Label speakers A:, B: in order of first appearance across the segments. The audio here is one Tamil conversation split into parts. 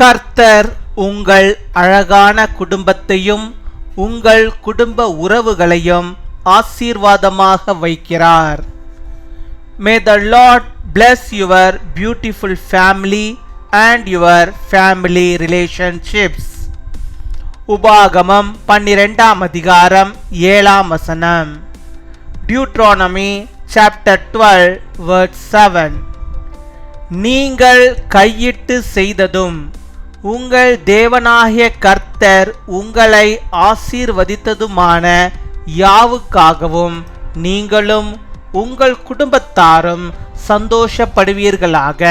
A: கர்த்தர் உங்கள் அழகான குடும்பத்தையும் உங்கள் குடும்ப உறவுகளையும் ஆசீர்வாதமாக வைக்கிறார். May the Lord bless your beautiful family and your family relationships. உபாகமம் 12 அதிகாரம் 7 வசனம். Deuteronomy chapter 12 verse 7. நீங்கள் கையிட்டு செய்ததும் உங்கள் தேவனாகிய கர்த்தர் உங்களை ஆசீர்வதித்ததுமான யாவுக்காகவும் நீங்களும் உங்கள் குடும்பத்தாரும் சந்தோஷப்படுவீர்களாக.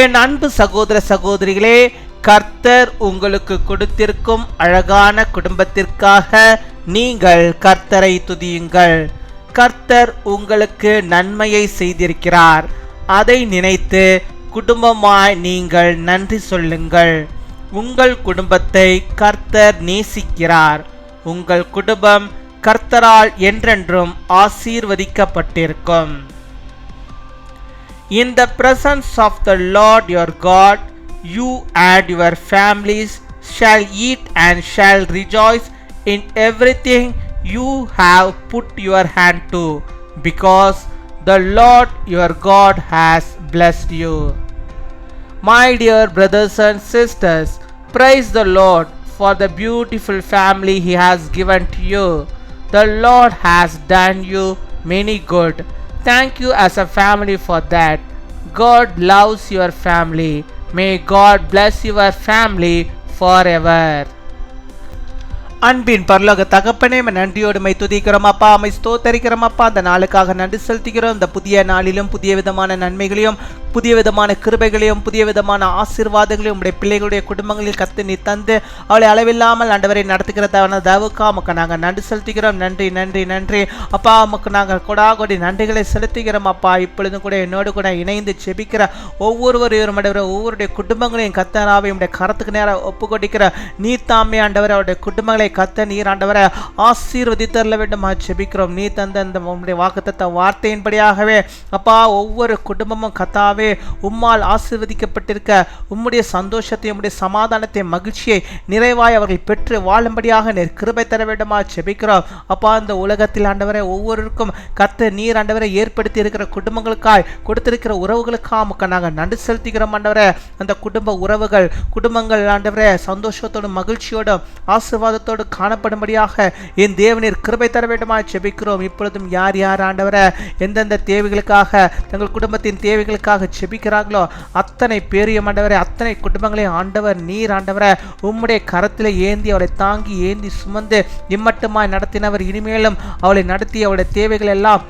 A: என் அன்பு சகோதர சகோதரிகளே, கர்த்தர் உங்களுக்கு கொடுத்திருக்கும் அழகான குடும்பத்திற்காக நீங்கள் கர்த்தரை துதியுங்கள். கர்த்தர் உங்களுக்கு நன்மையை செய்திருக்கிறார். அதை நினைத்து குடும்பமாய் நீங்கள் நன்றி சொல்லுங்கள். உங்கள் குடும்பத்தை கர்த்தர் நேசிக்கிறார். உங்கள் குடும்பம் கர்த்தரால் என்றென்றும் ஆசீர்வதிக்கப்பட்டிருக்கும். In the presence of the Lord your God, you and your families shall eat and shall rejoice in everything you have put your hand to, because the Lord your God has blessed you. My dear brothers and sisters, praise the Lord for the beautiful family He has given to you. The Lord has done you many good. Thank you as a family for that. God loves your family. May God bless your family forever. அன்பின் பரலோக தகப்பனே, நன்றியோடு மை துதிக்கிறோம் அப்பா, மை ஸ்தோத்தரிக்கிறோம் அப்பா. அந்த நாளுக்காக நன்றி செலுத்துகிறோம். இந்த புதிய நாளிலும் புதிய விதமான நன்மைகளையும் புதிய விதமான கிருபைகளையும் புதிய விதமான ஆசீர்வாதங்களையும் உடைய பிள்ளைகளுடைய குடும்பங்களில் கத்து நீ தந்து அவளை அளவில்லாமல் ஆண்டவரை நடத்துகிற தவுக்கா உமக்கு நாங்கள் நன்றி செலுத்துகிறோம். நன்றி நன்றி நன்றி அப்பா, உமக்கு நாங்கள் கொடாகொடி நன்றிகளை செலுத்துகிறோம் அப்பா. இப்பொழுதும் கூட என்னோடு கூட இணைந்து செபிக்கிற ஒவ்வொருவரையும் ஆண்டவரை ஒவ்வொருடைய குடும்பங்களையும் கத்தராவை உடைய கரத்துக்கு நேரம் ஒப்பு கொடுக்கிற நீர் தாமே ஆண்டவரை அவருடைய குடும்பங்களை கத்த நீர் ஆண்டவரை ஆசீர்வதித்தரல வேண்டுமா செபிக்கிறோம். நீ தந்த அந்த உம்முடைய வாக்குத்தத்த வார்த்தையின்படியாகவே அப்பா ஒவ்வொரு குடும்பமும் கத்தாவே உம்மால் ஆசீர்வதிக்கப்பட்டிருக்க உம்முடைய சந்தோஷத்தை உம்முடைய சமாதானத்தை மகிழ்ச்சியை நிறைவாய் அவர்கள் பெற்று வாழும்படியாக நீர் கிருபை தர வேண்டுமா செபிக்கிறோம் அப்பா. இந்த உலகத்தில் ஆண்டவரை ஒவ்வொருவருக்கும் கத்த நீர் ஆண்டவரை ஏற்படுத்தி இருக்கிற குடும்பங்களுக்காய் கொடுத்திருக்கிற உறவுகளுக்காக நாங்கள் நன்றி செலுத்துகிறோம் ஆண்டவரை. அந்த குடும்ப உறவுகள் குடும்பங்கள் ஆண்டவரை சந்தோஷத்தோடும் மகிழ்ச்சியோடும் ஆசீர்வாதத்தோடு காணப்படும்படியாக என் தேவனீர் கிருபை தர வேண்டுமா செபிக்கிறோம். இப்பொழுதும் யார் யார் ஆண்டவரை எந்தெந்த தேவைகளுக்காக தங்கள் குடும்பத்தின் தேவைகளுக்காக செபிக்கிறார்களோ அத்தனை பேரையும் ஆண்டவரை அத்தனை குடும்பங்களையும் ஆண்டவர் நீர் ஆண்டவரை உம்முடைய கரத்தில் ஏந்தி அவளை தாங்கி ஏந்தி சுமந்து இம்மட்டுமாய் நடத்தினவர். இனிமேலும் அவளை நடத்தி அவளுடைய தேவைகள் எல்லாம்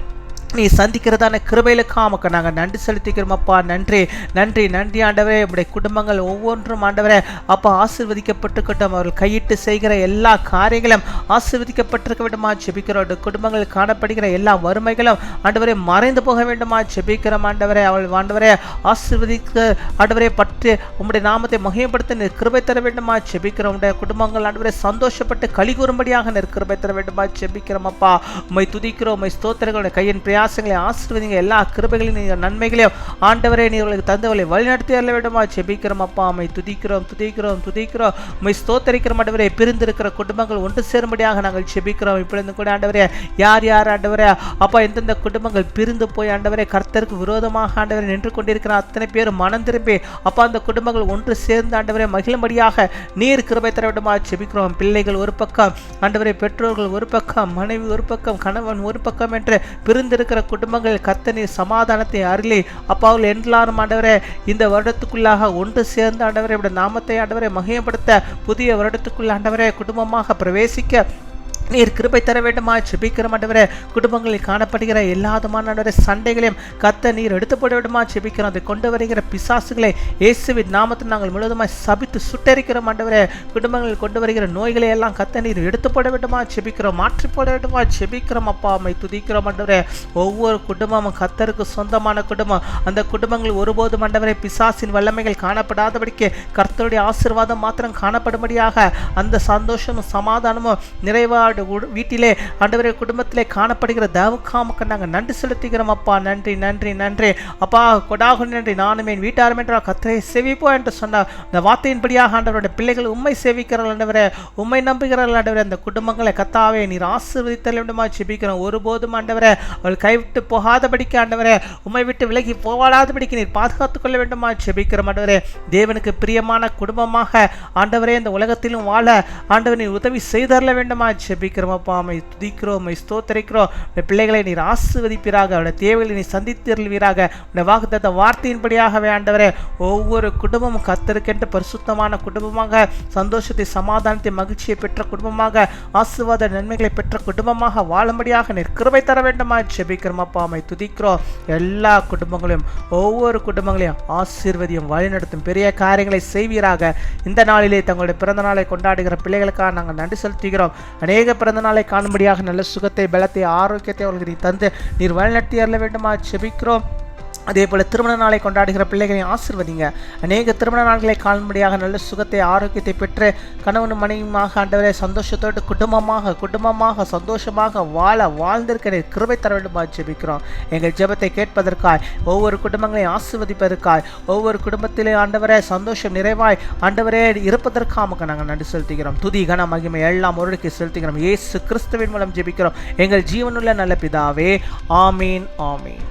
A: நீ சந்திக்கிறதான கிருபைகளுக்காக நாங்கள் நன்றி செலுத்திக்கிறோம் அப்பா. நன்றி நன்றி நன்றி ஆண்டவரே. நம்முடைய குடும்பங்கள் ஒவ்வொன்றும் ஆண்டவரே அப்பா ஆசீர்வதிக்கப்பட்டிருக்கட்டும். அவர்கள் கையிட்டு செய்கிற எல்லா காரியங்களும் ஆசீர்வதிக்கப்பட்டிருக்க வேண்டுமா செபிக்கிறோம். குடும்பங்கள் காணப்படுகிற எல்லா வறுமைகளும் ஆண்டவரே மறைந்து போக வேண்டுமா செபிக்கிறோம் ஆண்டவரே. அவள் ஆண்டவரே ஆசீர்வதிக்க ஆண்டவரே பற்றி உம்முடைய நாமத்தை மகிமைப்படுத்த கிருபை தர வேண்டுமா செபிக்கிறோம். உடைய குடும்பங்கள் ஆண்டவரே சந்தோஷப்பட்டு களி கூறும்படியாக கிருபை தர வேண்டுமா செபிக்கிறோம் அப்பா. உம்மை துதிக்கிறோம், உம்மை ஸ்தோத்திரங்களுடைய கையின் பிரயாசங்களை ஆசீர்வதிங்க. எல்லா கிருபைகளையும் நீங்கள் நன்மைகளையும் ஆண்டவரே நீர்களுக்கு தந்தவர்களை வழிநடத்தி அருள வேண்டுமா செபிக்கிறோம் அப்பா. உம்மை துதிக்கிறோம் துதிக்கிறோம் துதிக்கிறோம், உம்மை ஸ்தோத்தரிக்கிறோம் ஆண்டவரே. பிரிந்திருக்கிற குடும்பங்கள் ஒன்று சேரும்படியாக நாங்கள் செபிக்கிறோம். இப்பொழுது கூட ஆண்டவரே யார் யார் ஆண்டவரே அப்பா எந்தெந்த குடும்பங்கள் பிரிந்து போய் ஆண்டவரே கர்த்தருக்கு விரோதமாக ஆண்டவரை நின்று கொண்டிருக்கிற அத்தனை பேர் மனம் திரும்பி அப்பா அந்த குடும்பங்கள் ஒன்று சேர்ந்து ஆண்டவரை மகிழும்படியாக நீர் கிருபை தர வேண்டுமா செபிக்கிறோம். பிள்ளைகள் ஒரு பக்கம் ஆண்டவரை, பெற்றோர்கள் ஒரு பக்கம், மனைவி ஒரு பக்கம், கணவன் ஒரு பக்கம் என்று பிரிந்திருக்கிற குடும்பங்கள் கர்த்தர் நீர் சமாதானத்தை அருளி அப்பாவில் எல்லாரும் ஆண்டவரே இந்த வருடத்துக்குள்ளாக ஒன்று சேர்ந்து ஆண்டவரை நாமத்தை ஆண்டவரை மகிமைப்படுத்த புதிய வருடத்துக்குள்ள ஆண்டவரை குடும்பமாக பிரவேசிக்க நீர் கிருபை தர வேண்டுமா செபிக்கிறோம் ஆண்டவரே. குடும்பங்களில் காணப்படுகிற எல்லாதுமான சண்டைகளையும் கர்த்தர் நீர் எடுத்து போட வேண்டுமா செபிக்கிறோம். அதை கொண்டு வருகிற பிசாசுகளை இயேசுவின் நாமத்தில் நாங்கள் முழுவதுமாய் சபித்து சுட்டரிக்கிறோம் ஆண்டவரே. குடும்பங்களில் கொண்டு வருகிற நோய்களை எல்லாம் கர்த்தர் நீர் எடுத்து போட வேண்டுமா செபிக்கிறோம், மாற்றி போட வேண்டுமா செபிக்கிறோம் அப்பா. அம்மை துதிக்கிறோம் ஆண்டவரே. ஒவ்வொரு குடும்பமும் கர்த்தருக்கு சொந்தமான குடும்பம். அந்த குடும்பங்கள் ஒருபோதும் ஆண்டவரே பிசாசின் வல்லமைகள் காணப்படாதபடிக்கு கர்த்தருடைய ஆசீர்வாதம் மாத்திரம் காணப்படும்படியாக அந்த சந்தோஷமும் சமாதானமும் நிறைவாக அவருடைய வீட்டிலே ஆண்டவரே குடும்பத்திலே காணப்படுகிற தேவக்காமுக்கு நாங்கள் நன்றி செலுத்துகிறோம் அப்பா. நன்றி நன்றி நன்றி அப்பா. கொடாக நன்றி. நானும் என் வீட்டாரும் என்றால் கர்த்தரை சேவிப்போம் என்று சொன்னார். இந்த வார்த்தையின்படியாக ஆண்டவருடைய பிள்ளைகள் உம்மை சேவிக்கிறார்கள் ஆண்டவரே, உம்மை நம்புகிறார்கள் ஆண்டவரே. அந்த குடும்பங்களை கர்த்தாவே நீர் ஆசீர்வதித்தல் வேண்டுமா ஜெபிக்கிறோம். ஒருபோதும் ஆண்டவரே அவள் கைவிட்டு போகாதபடிக்கு ஆண்டவரே, உம்மை விட்டு விலகி போகாதபடிக்கு நீர் பாதுகாத்துக் கொள்ள வேண்டுமா ஜெபிக்கிறோம் ஆண்டவரே. தேவனுக்கு பிரியமான குடும்பமாக ஆண்டவரே இந்த உலகத்திலும் வாழ ஆண்டவர் நீர் உதவி செய்தரல வேண்டுமா ஜெபிக்கிறோம் அப்பா. உம்மை துதிக்கிறோம், உம்மை ஸ்தோத்திரிக்கிறோம். உடைய பிள்ளைகளை நீர் ஆசீர்வதிப்பீராக, அவருடைய தேவைகளை நீர் சந்தித்தருள்வீராக. உடைய வாக்குத்தத்த வார்த்தையின்படியாகவே ஆண்டவரே ஒவ்வொரு குடும்பமும் கர்த்தருக்கென்று பரிசுத்தமான குடும்பமாக, சந்தோஷத்தை சமாதானத்தை மகிழ்ச்சியை பெற்ற குடும்பமாக, ஆசீர்வாத நன்மைகளை பெற்ற குடும்பமாக வாழும்படியாக நீர் கிருபை தர வேண்டுமா ஜெபிக்கிறோம் அப்பா. உம்மை துதிக்கிறோம். எல்லா குடும்பங்களையும் ஒவ்வொரு குடும்பங்களையும் ஆசீர்வதியும் வழிநடத்தும் பெரிய காரியங்களை செய்வீராக. இந்த நாளிலே தங்களுடைய பிறந்த நாளை கொண்டாடுகிற பிள்ளைகளுக்காக நாங்கள் நன்றி செலுத்துகிறோம். அநேக பிறந்த நாளை காணும்படியாக நல்ல சுகத்தை, பலத்தை, ஆரோக்கியத்தை அவர்களுக்கு நீ தந்து நீர் வழிநடத்தி அருள வேண்டுமா ஜெபிக்கிறோம். அதே போல் திருமண நாளை கொண்டாடுகிற பிள்ளைகளை ஆசீர்வதிங்க. அநேக திருமண நாட்களை காணும்படியாக நல்ல சுகத்தை, ஆரோக்கியத்தை பெற்று கணவனும் மனைவியுமாக ஆண்டவரே சந்தோஷத்தோடு குடும்பமாக சந்தோஷமாக வாழ்ந்திருக்க கிருபை தர வேண்டுமா ஜெபிக்கிறோம். எங்கள் ஜெபத்தை கேட்பதற்காய், ஒவ்வொரு குடும்பங்களையும் ஆசீர்வதிப்பதற்காய், ஒவ்வொரு குடும்பத்திலே ஆண்டவரே சந்தோஷம் நிறைவாய் ஆண்டவரே இருப்பதற்காக நாங்கள் நன்றி செலுத்துகிறோம். துதி கன மகிமை எல்லாம் ஒருவருக்கு செலுத்துகிறோம். இயேசு கிறிஸ்துவின் மூலம் ஜெபிக்கிறோம் எங்கள் ஜீவனுள்ள நல்ல பிதாவே. ஆமீன் ஆமீன்.